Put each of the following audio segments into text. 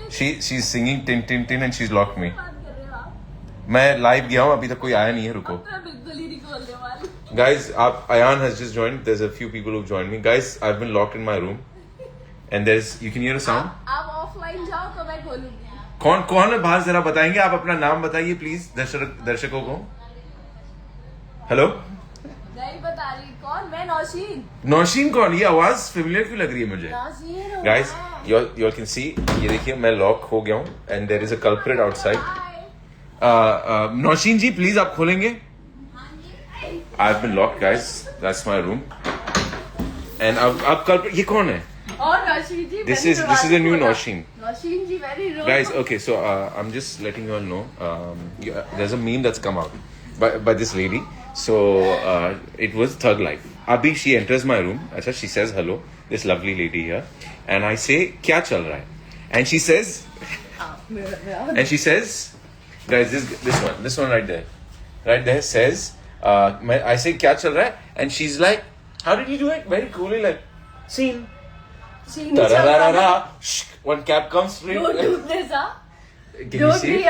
she's singing tin tin tin and she's locked me. मैं live गया हूँ, अभी तक कोई आया नहीं है, रुको. Guys, Ayan has just joined. There's a few people who've joined me. Guys, I've been locked in my room, and you can hear a sound. आप ऑफलाइन जाओ तो मैं खोलूंगी. कौन है बाहर, जरा बताएंगे? आप अपना नाम बताइए प्लीज दर्शकों को. हेलो. नहीं बता रही कौन. मैं नौशीन. नौशीन कौन? ये आवाज फेमिलियर क्यों लग रही है मुझे? Guys, you all can see. ये देखिए मैं लॉक हो गया हूँ, and there is a culprit outside. Nausheen ji please आप खोलेंगे. I've been locked, guys. That's my room. And अब culprit ये कौन है? और नौशीन जी. This is a new Nौशीन. Nausheen ji very rude. Guys, okay, so I'm just letting you all know. There's a meme that's come out by this lady. So it was Thug Life. Abhi she enters my room. Acha, she says hello. This lovely lady here, and I say क्या चल रहा है? And she says, guys, this one right there says, I say क्या चल रहा है? And she's like, how did you do it? Very coolly, like, scene. One cap comes straight. Don't do this, huh? Can you see?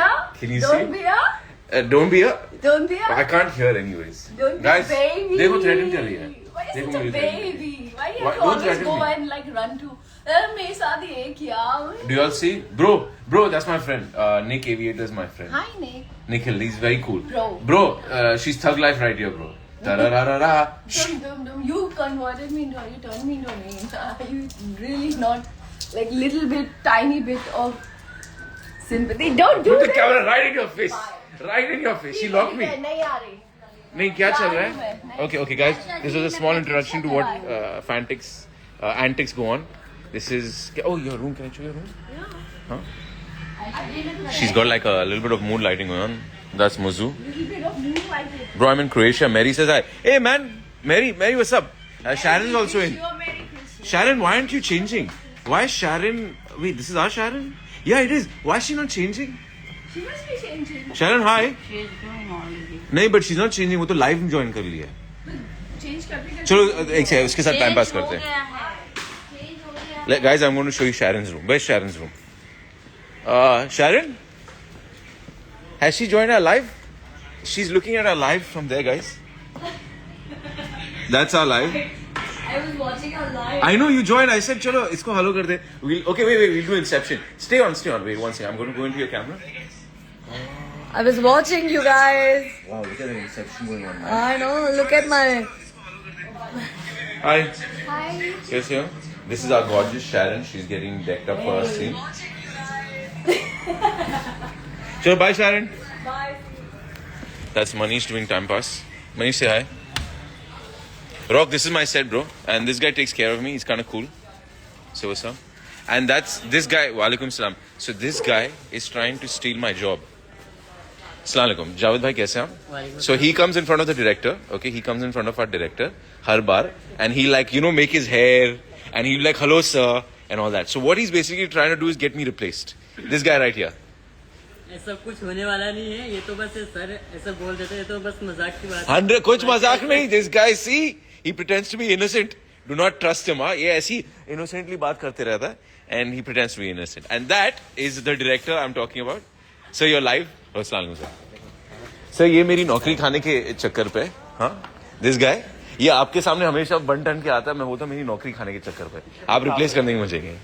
Don't be a. Don't be a. Don't be a. I can't hear anyways. Don't be Guys, a baby. देखो threaten कर रही है. Why is देखो such a मुझे baby? Why you Why- have to don't always threaten go me. and like run to? मेरे साथ ये किया. Do you all see? Bro, that's my friend. Nick Aviator is my friend. Hi Nick. Nikhil, he's very cool. Bro. She's Thug Life right here, bro. Tarararara. Dum. You converted me into. You turned me into a name. You really not like little bit, tiny bit of sympathy. Don't do Put the this. camera right in your face. Right in your face. She locked me. नहीं आ रही. नहीं क्या चल रहा है? Okay, guys. This was a small introduction to what antics go on. This is. Oh, your room. Can I show your room? Yeah. Huh? She's got like a little bit of mood lighting going on. That's Muzu. Little bit of moonlighting. Bro, I'm in Croatia. Mary says hi. Hey, man. Mary, what's up? Sharon's also in. You're Merry Christmas. Sharon, why aren't you changing? Why is Sharon? Wait, this is our Sharon? Yeah, it is. Why is she not changing? She must be changing. Sharon, hi. She is doing already. नहीं, but she's not changing. वो तो live join कर लिया है. Change करते चलो एक से उसके साथ टाइम पास करते हैं. Guys, I'm going to show you Sharon's room. Where's Sharon's room? Sharon? Has she joined our live? She's looking at our live from there, guys. That's our live. I was watching her live. I know you joined. I said, चलो इसको hello कर दे. Okay, wait. We'll do Inception. Stay on. Wait one second. I'm going to go into your camera. I was watching you guys. Wow, look at the Inception going on. I know. Look at my. Hi. Hi. Yes, yeah. This is our gorgeous Sharon. She's getting decked up for our scene. Chalo, bye, Sharon. Bye. That's Manish doing time pass. Manish, say hi. Rock, this is my set, bro. And this guy takes care of me. He's kind of cool. So what's up? And that's this guy. Walaikum salam. So this guy is trying to steal my job. Assalamu alaikum. Javed bhai, kaise hain? So he comes in front of the director. Okay, he comes in front of our director, har bar, and he like make his hair, and he like hello sir and all that. So what he's basically trying to do is get me replaced. This guy right here. ऐसा कुछ होने वाला नहीं है. ये तो बस sir ऐसा बोल देते हैं. ये तो बस मजाक की बात है. 100 कुछ मजाक नहीं. This guy, see, he pretends to be innocent. Do not trust him. हाँ, ये ऐसी innocently बात करते रहता है, and he pretends to be innocent. And that is the director I'm talking about. So you're live. अस्सलाम वालेकुम सर. ये मेरी नौकरी खाने के चक्कर पे. हाँ, this guy. ये आपके सामने हमेशा बन टन के आता है. मैं बोलता मेरी नौकरी खाने के चक्कर पे. आप रिप्लेस करने की मुझे.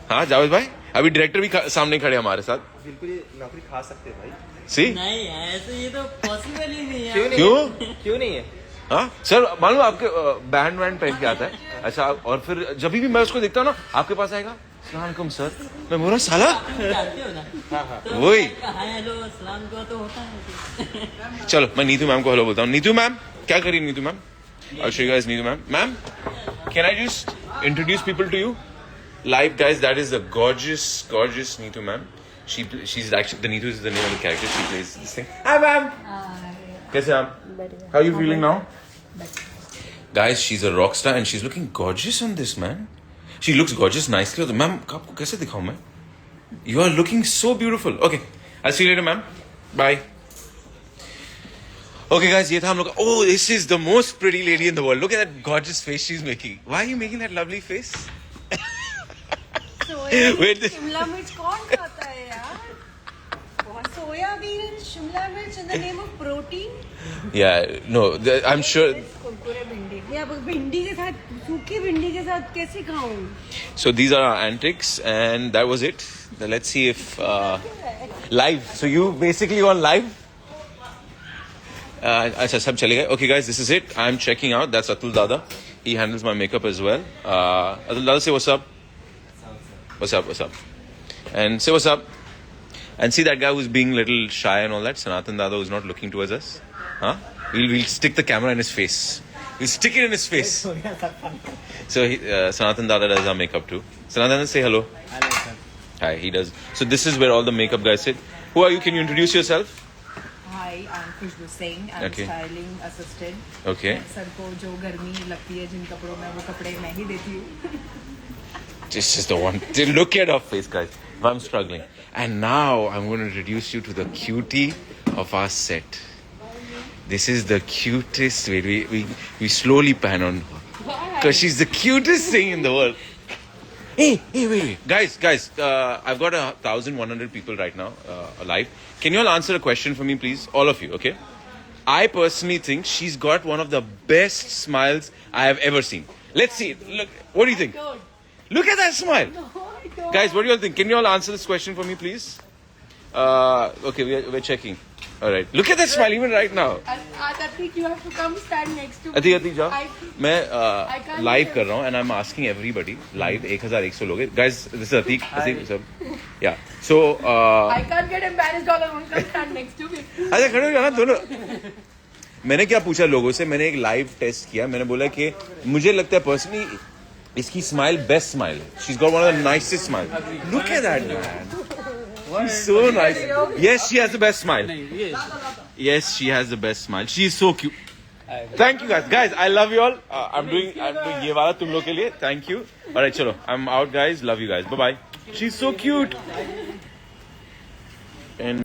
हाँ जावेद भाई, अभी डायरेक्टर भी सामने खड़े हमारे साथ. बिल्कुल ये नौकरी खा सकते हैं भाई. सी नहीं ऐसे ये तो पॉसिबल ही नहीं है. क्यों नहीं है? हाँ सर, मालूम आपके बैंड पहन के आता है. अच्छा, और फिर जब भी मैं उसको देखता हूँ ना, आपके पास आएगा. अस्सलाम सर. मैं बोल रहा साला जानते हो ना. तो वही. हाय हेलो सलाम दुआ तो होता है. चलो मैं नीतू मैम को हेलो बोलता हूँ. नीतू मैम क्या करी? Neetu ma'am, I'll show you guys Neetu ma'am. Ma'am, can I just introduce people to you? Live, guys, that is the gorgeous Neetu ma'am. She's actually, the Neetu is the name of the character. She plays this thing. Hi ma'am. कैसे आप? How are you feeling now? Guys, she's a rock star and she's looking gorgeous on this, man. She looks gorgeous nicely. Ma'am, आपको कैसे दिखाऊं मैं? You are looking so beautiful. Okay, I'll see you later, ma'am. Bye. Okay, guys, ये था हम लोग. Oh, this is the most pretty lady in the world. Look at that gorgeous face she's making. Why are you making that lovely face? Wait, this- Shimla मिर्च कौन खाता है यार? Soybean and Shimla मिर्च in the name of protein. yeah, no, I'm sure. Kurkure भिंडी. या भिंडी के साथ सूखी भिंडी के साथ कैसे खाऊं? So these are our antics, and that was it. Now let's see if live. So you basically on live. अच्छा सब चले गए. Okay, guys, this is it. I'm checking out. That's Atul Dada. He handles my makeup as well. Atul Dada, say what's up. What's up? What's up? And say what's up. And see that guy who's being a little shy and all that. Sanatan Dada who's not looking towards us. Huh? We'll stick the camera in his face. We'll stick it in his face. So Sanatan Dada does our makeup too. Sanatan, say hello. Hello, sir. Hi, he does. So this is where all the makeup guys sit. Who are you? Can you introduce yourself? Hi, I'm Khushbu Singh. I'm Okay. styling assistant. Okay. Sir को जो गर्मी लगती है जिन कपड़ों में वो कपड़े मैं ही देती हूँ. This is the one. Look at her face, guys. I'm struggling. And now I'm going to introduce you to the cutie of our set. This is the cutest. We slowly pan on her. Because she's the cutest thing in the world. Hey, wait. Guys, I've got 1,100 people right now alive. Can you all answer a question for me, please? All of you, okay? I personally think she's got one of the best smiles I have ever seen. Let's see. Look, what do you think? Look at that smile. Guys, what do you all think? Can you all answer this question for me, please? Okay, we're checking. All right. Look at that smile even right now. Atik, you have to come stand next to me. Atik, जाओ. मैं live कर रहा हूँ and I'm asking everybody live 1,100 लोग हैं. Guys, this is Atik. Sir. Yeah. So. I can't get embarrassed all alone. Come stand next to me. अच्छा खड़े हो जाना दोनों. मैंने क्या पूछा लोगों से? मैंने एक लाइव टेस्ट किया. मैंने बोला कि मुझे लगता है पर्सनली इसकी स्माइल बेस्ट स्माइल है. She's got one of the nicest smiles. Look at that man. She's so nice. Yes, she has the best smile. Yes, she has the best smile. She is so cute. Thank you guys. Guys, I love you all. I'm doing ये वाला तुम लोग के लिए. Thank you. Alright, चलो. I'm out guys. Love you guys. Bye bye. She's so cute. And